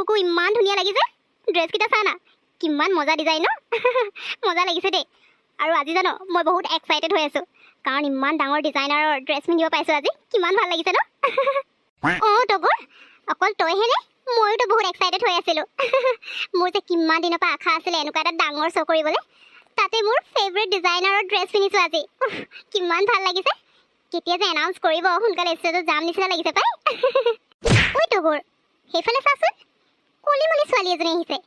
তোকো ইমান ধুনীয়া লাগিছে ড্ৰেছ কিটা চা না কিমান মজা ডিজাইন মজা লাগিছে দেই আৰু আজি জানো মই বহুত এক্সাইটেড হৈ আছো কাৰণ ইমান ডাঙৰ ডিজাইনাৰৰ ড্ৰেছ পিন্ধিব পাইছো আজি কিমান ভাল লাগিছে ন তগৰ অকল তইহে নে মইতো বহুত এক্সাইটেড হৈ আছিলো মোৰ যে কিমান দিনৰ পৰা আশা আছিলে এনেকুৱা এটা ডাঙৰ শ্ব' কৰিবলৈ তাতে মোৰ ফেভৰেট ডিজাইনাৰৰ ড্ৰেছ পিন্ধিছো আজি কিমান ভাল লাগিছে কেতিয়া যে এনাউন্স কৰিব সোনকালে ষ্টেজত যাম নিচিনা লাগিছে পাই ঐ তগৰ সেইফালে চাচোন কলিমলি ছোৱালী এজনী আহিছে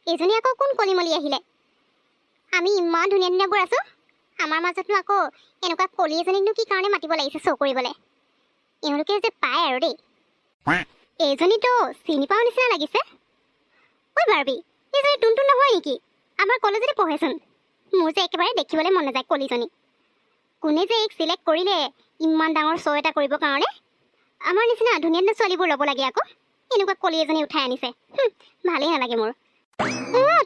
এজনী আকৌ কোন কলিমলি আহিলে আমি ইমান ধুনীয়া ধুনীয়াবোৰ আছো আমাৰ মাজতনো আকৌ এনেকুৱা কলি এজনীকনো কি কাৰণে মাতিব লাগিছে শ্ব' কৰিবলৈ এওঁলোকে যে পায় আৰু দেই এইজনীতো চিনি পাওঁ নিচিনা লাগিছে ঐ বাৰ্বি এইজনী টুনটুন নহয় নেকি আমাৰ কলেজতে পঢ়েচোন মোৰ যে একেবাৰে দেখিবলৈ মন নাযায় কলিজনী কোনে যে এইক চিলেক্ট কৰিলে ইমান ডাঙৰ শ্ব' এটা কৰিবৰ কাৰণে আমাৰ নিচিনা ধুনীয়া ধুনীয়া ছোৱালীবোৰ ল'ব লাগে আকৌ এনেকুৱা কলি এজনী উঠাই আনিছে ভালেই নালাগে মোৰ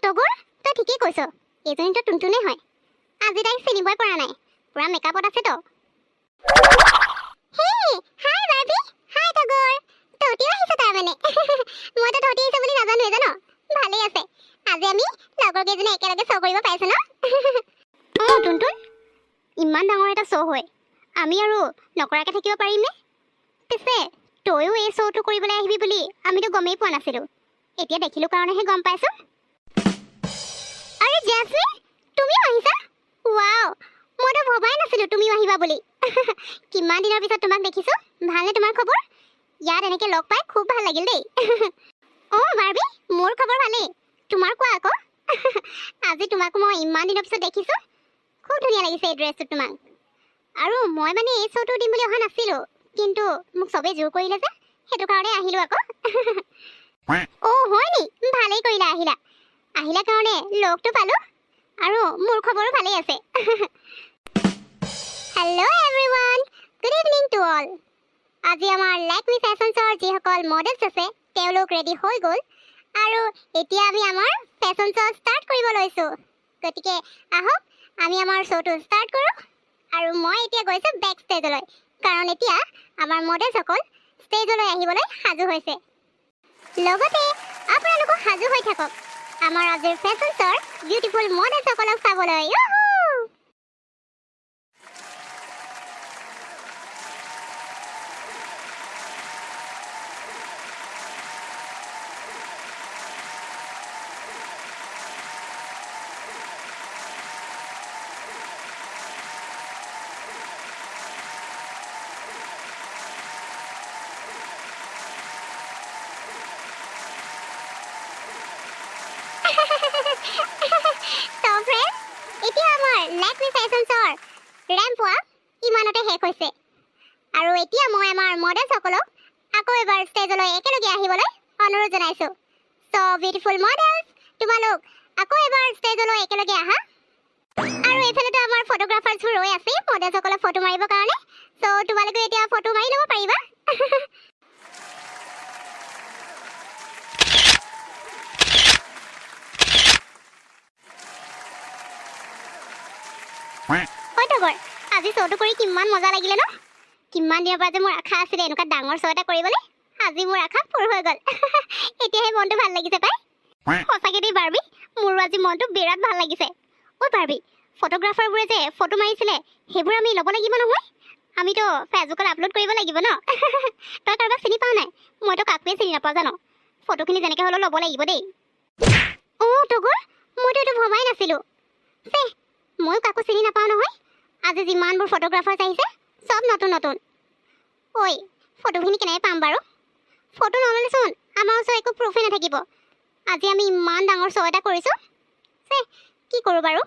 তগৰ তই ঠিকেই কৈছ এইজনীতো টুনটুনে হয় আজি তাইক চিনিবই পৰা নাই পুৰা মেকআপত আছে তো হাই বাৰ্বি হাই তগৰ তহঁতিও আহিছ তাৰমানে মইতো তহঁতি আহিছ বুলি নাজানোৱে জানো ভালেই আছে আজি আমি লগৰ কেইজনী একেলগে শ্ব' কৰিব পাইছো ন টুনটুন ইমান ডাঙৰ এটা শ্ব' হয় আমি আৰু নকৰাকৈ থাকিব পাৰিমনে পিছে তইও এই শ্ব'টো কৰিবলৈ আহিবি বুলি আমিতো গমেই পোৱা নাছিলোঁ এতিয়া দেখিলোঁ কাৰণেহে গম পাইছো আৰে জেছমিন তুমিও আহিছা ৱাও মইতো ভবাই নাছিলোঁ তুমিও আহিবা বুলি কিমান দিনৰ পিছত তোমাক দেখিছোঁ ভালনে তোমাৰ খবৰ ইয়াত এনেকৈ লগ পাই খুব ভাল লাগিল দেই বাৰ্বি মোৰ খবৰ ভালেই তোমাৰ কোৱা আকৌ আজি তোমাকো মই ইমান দিনৰ পিছত দেখিছোঁ খুব ধুনীয়া লাগিছে এই ড্ৰেছটো তোমাক আৰু মই মানে এই শ্ব'টো দিম বুলি অহা নাছিলোঁ কিন্তু মোক চবেই জোৰ কৰিলে যে সেইটো কাৰণে আহিলোঁ আকৌ হয় নি ভালেই কৰিলা আহিলা কাৰণে লগটো পালোঁ আৰু মোৰ খবৰো ভালেই আছে hello' everyone good evening to all আজি আমাৰ লেকমি ফেশ্বনছৰ যিসকল মডেলছ আছে তেওঁলোক ৰেডি হৈ গ'ল আৰু এতিয়া আমি আমাৰ ফেশ্বন শ্ব' ষ্টাৰ্ট কৰিব লৈছোঁ গতিকে আহক আমি আমাৰ শ্ব'টো ষ্টাৰ্ট কৰোঁ আৰু মই এতিয়া গৈছোঁ বেক ষ্টেজলৈ কাৰণ এতিয়া আমাৰ মডেলছসকল ষ্টেজলৈ আহিবলৈ সাজু হৈছে লগতে আপোনালোকো সাজু হৈ থাকক আমাৰ আজিৰ ফেশ্বন শ্ব'ৰ বিউটিফুল মডেলছসকলক চাবলৈ এতিয়া আমাৰ লেকমি ফেশ্বনছৰ ৰেম্প ৱাক ইমানতে শেষ হৈছে আৰু এতিয়া মই আমাৰ মডেলছসকলক আকৌ এবাৰ ষ্টেজলৈ একেলগে আহিবলৈ অনুৰোধ জনাইছোঁ চ' বিউটিফুল মডেলছ তোমালোক আকৌ এবাৰ ষ্টেজলৈ একেলগে আহা আৰু এইফালেতো আমাৰ ফটোগ্ৰাফাৰছবোৰ ৰৈ আছে মডেলছসকলক ফটো মাৰিবৰ কাৰণে চ' তোমালোকে এতিয়া ফটো মাৰি ল'ব পাৰিবা আজি শ্ব'টো কৰি কিমান মজা লাগিলে ন কিমান দিনৰ পৰা যে মোৰ আশা আছিলে এনেকুৱা ডাঙৰ শ্ব' এটা কৰিবলৈ আজি মোৰ আশা পূৰ হৈ গ'ল এতিয়াহে মনটো ভাল লাগিছে পাই সঁচাকৈ দেই বাৰ্বি মোৰো আজি মনটো বিৰাট ভাল লাগিছে বাৰ্বি ফটোগ্ৰাফাৰবোৰে যে ফটো মাৰিছিলে সেইবোৰ আমি ল'ব লাগিব নহয় আমিতো ফেচবুকত আপলোড কৰিব লাগিব ন তই কাৰোবাক চিনি পাৱ নাই মইতো কাকোৱে চিনি নাপাওঁ জানো ফটোখিনি যেনেকৈ হ'লেও ল'ব লাগিব দেই তগৰ মইতো এইটো ভবাই নাছিলোঁ ময়ো কাকো চিনি নাপাওঁ নহয় আজি যিমানবোৰ ফটোগ্ৰাফাৰ্ছ আহিছে চব নতুন নতুন ফটোখিনি কেনেকৈ পাম বাৰু ফটো নল'লেচোন আমাৰ ওচৰত একো প্ৰুফেই নাথাকিব আজি আমি ইমান ডাঙৰ শ্ব' এটা কৰিছোঁ কি কৰোঁ বাৰু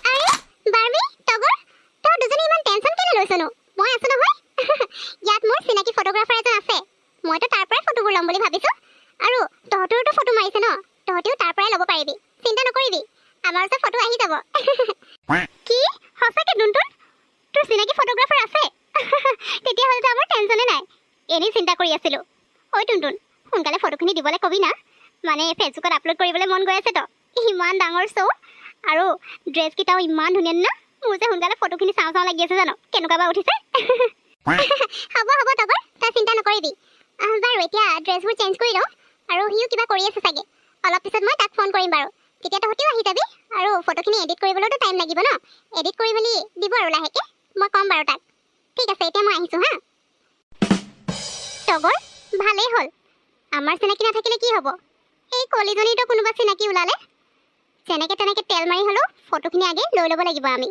আৰে বাৰ্বি তগৰ তই দুজনী ইমান টেনশ্যন কেলৈ লৈছনো মই আছোঁ নহয় ইয়াত মোৰ চিনাকি ফটোগ্ৰাফাৰ এজন আছে মইতো তাৰ পৰাই ফটোবোৰ ল'ম বুলি ভাবিছোঁ আৰু তহঁতৰোতো ফটো মাৰিছে ন তহঁতেও তাৰ পৰাই ল'ব পাৰিবি চিন্তা নকৰিবি আমাৰ ওচৰত ফটো আহি যাব কি সঁচাকৈ টুনটুন তোৰ চিনাকি ফটোগ্ৰাফাৰ আছে তেতিয়াহ'লেতো আমাৰ টেনশ্যনে নাই এনেই চিন্তা কৰি আছিলোঁ টুনটুন সোনকালে ফটোখিনি দিবলৈ কবি না মানে ফেচবুকত আপলোড কৰিবলৈ মন গৈ আছে তো ইমান ডাঙৰ শ্ব' আৰু ড্ৰেছকেইটাও ইমান ধুনীয়া না মোৰ যে সোনকালে ফটোখিনি চাওঁ চাওঁ লাগি আছে জানো কেনেকুৱা বা উঠিছে হ'ব তগৰ তই চিন্তা নকৰিবি বাৰু এতিয়া ড্ৰেছবোৰ চেঞ্জ কৰি লওঁ আৰু সিও কিবা কৰি আছে চাগে। অলপ পিছত মই তাক ফোন কৰিম বাৰু, তেতিয়া তহঁতিও আহি যাবি। আৰু ফটোখিনি এডিট কৰিবলৈতো টাইম লাগিব ন, এডিট কৰি মেলি দিব আৰু লাহেকৈ। মই ক'ম বাৰু তাক। ঠিক আছে, এতিয়া মই আহিছোঁ হা। তগৰ, ভালেই হ'ল। আমাৰ চিনাকি নাথাকিলে কি হ'ব, এই কলিজনীতো কোনোবা চিনাকি ওলালে। যেনেকৈ তেনেকৈ তেল মাৰি হ'লেও ফটোখিনি আগে লৈ ল'ব লাগিব আমি।